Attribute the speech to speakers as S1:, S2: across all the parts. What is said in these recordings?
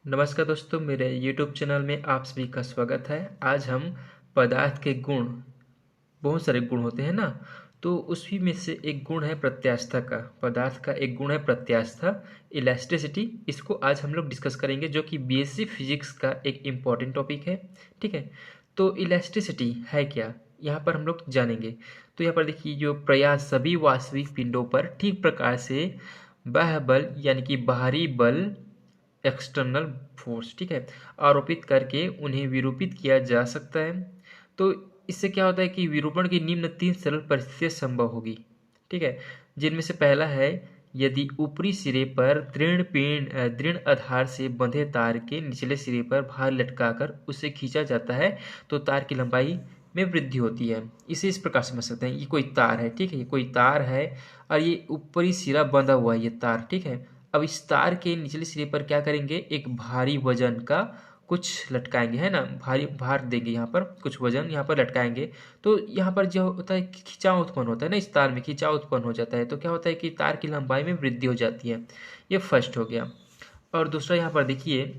S1: नमस्कार दोस्तों, मेरे YouTube चैनल में आप सभी का स्वागत है। आज हम पदार्थ के गुण, बहुत सारे गुण होते हैं ना, तो उसी में से एक गुण है प्रत्यास्थता का। पदार्थ का एक गुण है प्रत्यास्थता, इलास्टिसिटी। इसको आज हम लोग डिस्कस करेंगे, जो कि बीएससी फिजिक्स का एक इम्पॉर्टेंट टॉपिक है। ठीक है, तो इलास्टिसिटी है क्या, यहाँ पर हम लोग जानेंगे। तो यहाँ पर देखिए, जो प्रयास सभी वास्तविक पिंडों पर ठीक प्रकार से बाह्य बल यानी कि बाहरी बल, एक्सटर्नल फोर्स, ठीक है, आरोपित करके उन्हें विरूपित किया जा सकता है। तो इससे क्या होता है कि विरूपण की निम्न 3 सरल परिस्थितियां संभव होगी। ठीक है, जिनमें से पहला है, यदि ऊपरी सिरे पर दृढ़ आधार से बंधे तार के निचले सिरे पर भार लटकाकर उसे खींचा जाता है तो तार की लंबाई में वृद्धि होती है। इसे इस प्रकार समझ सकते हैं, ये कोई तार है, ठीक है, ये कोई तार है और ये ऊपरी सिरा बंधा हुआ है, ये तार, ठीक है। अब इस तार के निचले सिरे पर क्या करेंगे, एक भारी वजन का कुछ लटकाएंगे, है ना, भारी भार देंगे, यहाँ पर कुछ वजन यहाँ पर लटकाएंगे। तो यहाँ पर जो होता है खिंचाव उत्पन्न होता है ना, इस तार में खिंचाव उत्पन्न हो जाता है, तो क्या होता है कि तार की लंबाई में वृद्धि हो जाती है। ये फर्स्ट हो गया। और दूसरा यहाँ पर देखिए,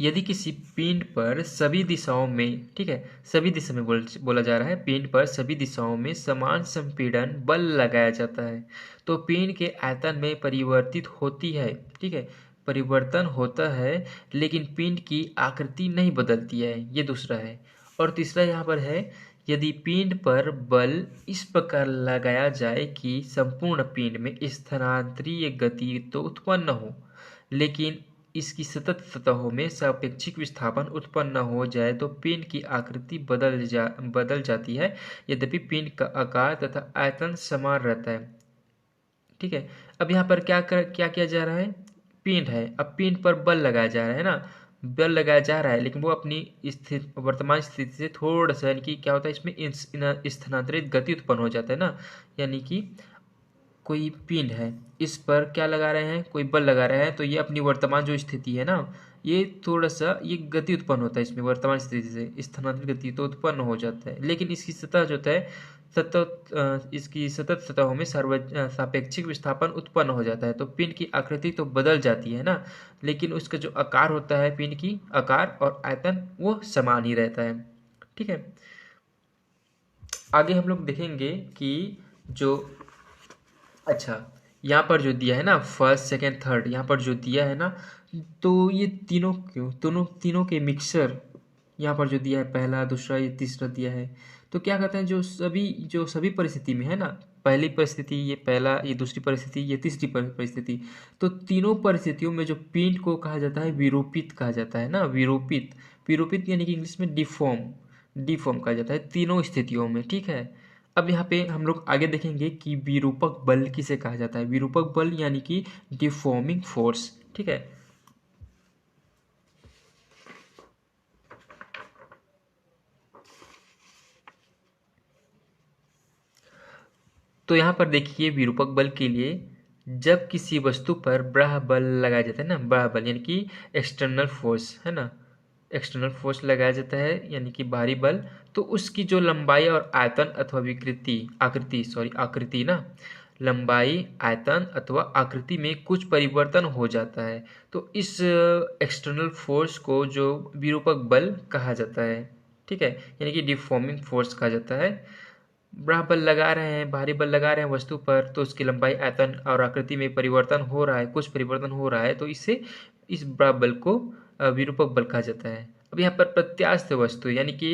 S1: यदि किसी पिंड पर सभी दिशाओं में, ठीक है, सभी दिशा में बोला जा रहा है, पिंड पर सभी दिशाओं में समान संपीड़न बल लगाया जाता है तो पिंड के आयतन में परिवर्तित होती है, ठीक है, परिवर्तन होता है, लेकिन पिंड की आकृति नहीं बदलती है। ये दूसरा है। और तीसरा यहाँ पर है, यदि पिंड पर बल इस प्रकार लगाया जाए कि संपूर्ण पिंड में स्थानांतरीय गति तो उत्पन्न हो, लेकिन इसकी सतत सतहों में सापेक्षिक विस्थापन उत्पन्न हो जाए तो पिंड की आकृति बदल जाती है, यद्यपि पिंड का आकार तथा आयतन समान रहता है। ठीक है, अब यहाँ पर क्या किया जा रहा है, पिंड है, अब पिंड पर बल लगाया जा रहा है ना, बल लगाया जा रहा है, लेकिन वो अपनी वर्तमान स्थिति से थोड़ा सा, यानी कि क्या होता है इसमें स्थानांतरित गति उत्पन्न हो जाता है ना। यानी कि कोई पिंड है, इस पर क्या लगा रहे हैं, कोई बल लगा रहे हैं, तो ये अपनी वर्तमान जो स्थिति है ना, ये थोड़ा सा ये गति उत्पन्न होता है, इसमें वर्तमान स्थिति से स्थानांतरित गति तो उत्पन्न हो जाता है, लेकिन इसकी सतह जो है इसकी सतत सतहों में सापेक्षिक विस्थापन उत्पन्न हो जाता है, तो पिंड की आकृति तो बदल जाती है ना, लेकिन उसका जो आकार होता है, पिंड की आकार और आयतन, वो समान ही रहता है। ठीक है, आगे हम लोग देखेंगे कि जो, अच्छा, यहाँ पर जो दिया है ना, फर्स्ट सेकंड थर्ड, यहाँ पर जो दिया है ना, तो ये तीनों क्यों, तीनों के मिक्सर यहाँ पर जो दिया है, पहला दूसरा ये तीसरा दिया है, तो क्या कहते हैं, जो सभी परिस्थिति में है ना, पहली परिस्थिति ये पहला, ये दूसरी परिस्थिति, ये तीसरी परिस्थिति, तो तीनों परिस्थितियों में जो पिंड को कहा जाता है विरूपित कहा जाता है ना, विरूपित, विरूपित यानी कि इंग्लिश में डिफॉर्म कहा जाता है तीनों स्थितियों में। ठीक है, अब यहाँ पे हम लोग आगे देखेंगे कि विरूपक बल किसे कहा जाता है। विरूपक बल यानी कि डिफॉर्मिंग फोर्स। ठीक है, तो यहाँ पर देखिए, विरूपक बल के लिए जब किसी वस्तु पर बाह्य बल लगाया जाता है ना, बाह्य बल यानी कि एक्सटर्नल फोर्स, है ना, एक्सटर्नल फोर्स लगाया जाता है यानी कि बाहरी बल, तो उसकी जो लंबाई और आयतन अथवा आकृति ना, लंबाई, आयतन अथवा आकृति में कुछ परिवर्तन हो जाता है, तो इस एक्सटर्नल फोर्स को जो विरूपक बल कहा जाता है। ठीक है, यानी कि डिफॉर्मिंग फोर्स कहा जाता है। बड़ा बल लगा रहे हैं, भारी बल लगा रहे हैं वस्तु पर, तो उसकी लंबाई, आयतन और आकृति में परिवर्तन हो रहा है, कुछ परिवर्तन हो रहा है, तो इससे इस बड़ा बल को विरूपक बल कहा जाता है। अब यहाँ पर प्रत्यास्थ वस्तु यानी कि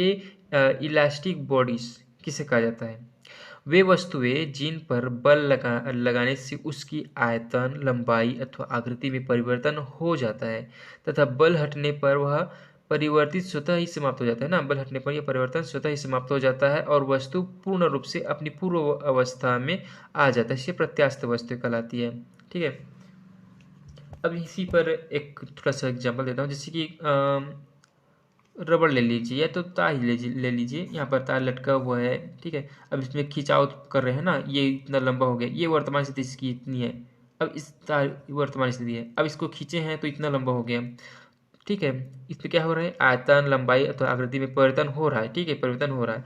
S1: इलास्टिक बॉडीज किसे कहा जाता है, वे वस्तुएं जिन पर बल लगाने से उसकी आयतन, लंबाई अथवा आकृति में परिवर्तन हो जाता है तथा बल हटने पर वह परिवर्तित स्वतः ही समाप्त हो जाता है ना, बल हटने पर यह परिवर्तन स्वतः ही समाप्त हो जाता है और वस्तु पूर्ण रूप से अपनी पूर्व अवस्था में आ जाता है, इसे प्रत्यास्थ वस्तु कहलाती है। ठीक है, अब इसी पर एक थोड़ा सा एग्जांपल देता हूँ, जैसे कि रबड़ ले लीजिए या तो तार ले लीजिए, यहाँ पर तार लटका हुआ है। ठीक है, अब इसमें खिंचाव कर रहे हैं ना, ये इतना लंबा हो गया, ये वर्तमान स्थिति इसकी इतनी है, अब इस तार वर्तमान स्थिति है, अब इसको खींचे हैं तो इतना लंबा हो गया। ठीक है, इसमें क्या हो रहा है, आयतन, लंबाई अथवा आकृति में परिवर्तन हो रहा है। ठीक है, परिवर्तन हो रहा है।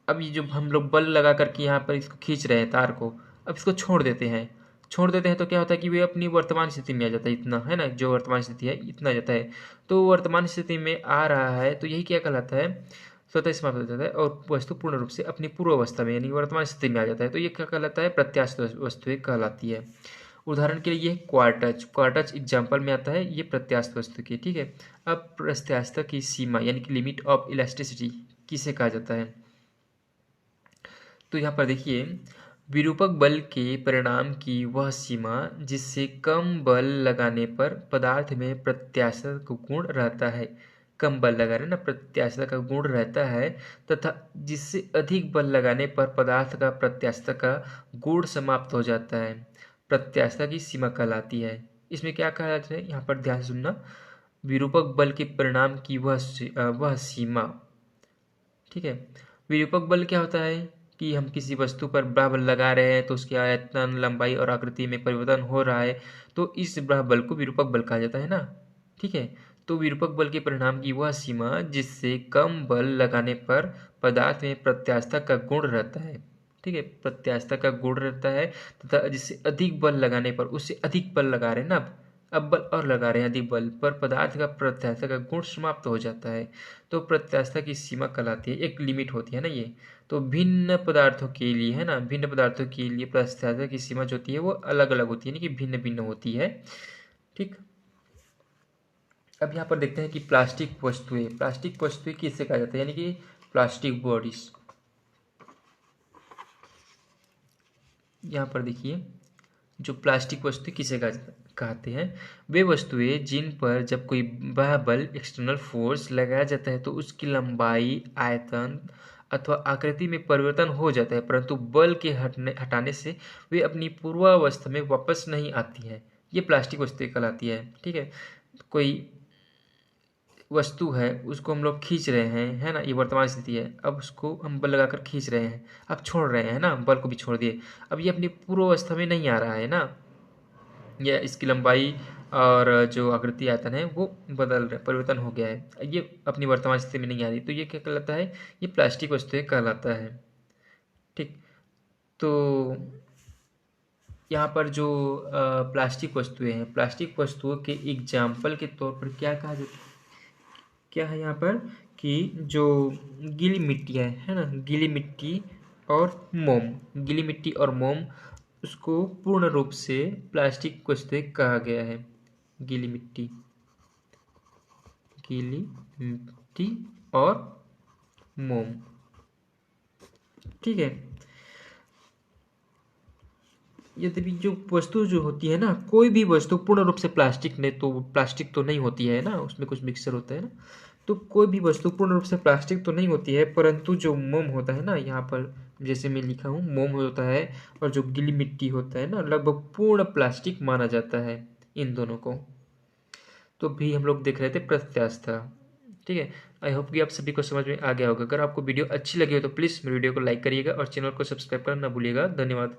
S1: अब ये जो हम लोग बल लगा करके यहाँ पर इसको खींच रहे हैं तार को, अब इसको छोड़ देते हैं, छोड़ देते हैं तो क्या होता है कि वे अपनी वर्तमान स्थिति में आ जाता है, इतना है ना, जो वर्तमान स्थिति है इतना आ जाता है। तो वर्तमान स्थिति में आ रहा है तो यही क्या कहलाता है, स्वतः समाप्त हो जाता है और वस्तु पूर्ण रूप से अपनी पूर्व अवस्था में यानी वर्तमान स्थिति में आ जाता है, तो ये क्या कहलाता है, प्रत्यास्थ वस्तुएं कहलाती है। उदाहरण के लिए ये क्वार्टज, क्वार्टज एग्जाम्पल में आता है, ये प्रत्यास्थ वस्तु की, ठीक है। अब प्रत्यास्थता की सीमा यानी कि लिमिट ऑफ इलास्टिसिटी किसे कहा जाता है, तो यहाँ पर देखिए, विरूपक बल के परिणाम की वह सीमा जिससे कम बल लगाने पर पदार्थ में प्रत्यास्थता का गुण रहता है, कम बल लगाने ना प्रत्यास्थता का गुण रहता है, तथा जिससे अधिक बल लगाने पर पदार्थ का प्रत्यास्थता का गुण समाप्त हो जाता है, प्रत्यास्थता की सीमा कहलाती है। इसमें क्या कहा जाता है, यहाँ पर ध्यान से सुनना, विरूपक बल के परिणाम की वह सीमा, ठीक है। विरूपक बल क्या होता है कि हम किसी वस्तु पर बल लगा रहे हैं तो उसकी आयतन, लंबाई और आकृति में परिवर्तन हो रहा है, तो इस बल को विरूपक बल कहा जाता है ना, ठीक है। तो विरूपक बल के परिणाम की वह सीमा जिससे कम बल लगाने पर पदार्थ में प्रत्यास्थता का गुण रहता है, ठीक है, प्रत्यास्थता का गुण रहता है, तथा जिससे अधिक बल लगाने पर, उससे अधिक बल लगा रहे हैं ना, अब बल और लगा रहे हैं अधिक बल पर पदार्थ का प्रत्यास्थता का गुण समाप्त हो जाता है, तो प्रत्यास्थता की सीमा कहलाती है, एक लिमिट होती है ना ये। तो भिन्न पदार्थों के लिए है ना, भिन्न पदार्थों के लिए प्रत्यास्थता की सीमा जो होती है वो अलग अलग होती है, यानी कि भिन्न भिन्न होती है, ठीक। अब यहाँ पर देखते हैं कि प्लास्टिक वस्तुएं किससे कहा जाता है, यानी कि प्लास्टिक बॉडीज। यहाँ पर देखिए, जो प्लास्टिक वस्तु किसे कहते हैं, वे वस्तुएं जिन पर जब कोई बाह्य बल एक्सटर्नल फोर्स लगाया जाता है तो उसकी लंबाई, आयतन अथवा आकृति में परिवर्तन हो जाता है, परंतु बल के हटाने से वे अपनी पूर्वावस्था में वापस नहीं आती हैं, ये प्लास्टिक वस्तुएं कहलाती है, ठीक है। कोई वस्तु है उसको हम लोग खींच रहे हैं, है ना, ये वर्तमान स्थिति है, अब उसको हम बल लगाकर खींच रहे हैं, अब छोड़ रहे हैं ना, बल को भी छोड़ दिए, अब ये अपनी पूर्व अवस्था में नहीं आ रहा है ना, या इसकी लंबाई और जो आकृति आयतन है वो बदल रहा, परिवर्तन हो गया है, ये अपनी वर्तमान स्थिति में नहीं आ रही, तो ये क्या कहलाता है, ये प्लास्टिक वस्तुएं कहलाता है, ठीक। तो यहाँ पर जो प्लास्टिक वस्तुएं हैं, प्लास्टिक वस्तुओं के एग्जाम्पल के तौर पर क्या कहा जाता है, क्या है यहाँ पर कि जो गीली मिट्टी है ना, गीली मिट्टी और मोम, गीली मिट्टी और मोम, उसको पूर्ण रूप से प्लास्टिक वस्तुएं कहा गया है, गीली मिट्टी और मोम, ठीक है। यदि जो वस्तु जो होती है ना, कोई भी वस्तु पूर्ण रूप से प्लास्टिक तो नहीं होती है ना, उसमें कुछ मिक्सचर होता है ना, तो कोई भी वस्तु पूर्ण रूप से प्लास्टिक तो नहीं होती है, परंतु जो मोम होता है ना, यहाँ पर जैसे मैं लिखा हूँ मोम होता है, और जो गीली मिट्टी होता है ना, लगभग पूर्ण प्लास्टिक माना जाता है इन दोनों को। तो भी हम लोग देख रहे थे प्रत्यास्थता, ठीक है। आई होप कि आप सभी को समझ में आ गया होगा। अगर आपको वीडियो अच्छी लगी हो तो प्लीज़ मेरे वीडियो को लाइक करिएगा और चैनल को सब्सक्राइब करना ना भूलिएगा। धन्यवाद।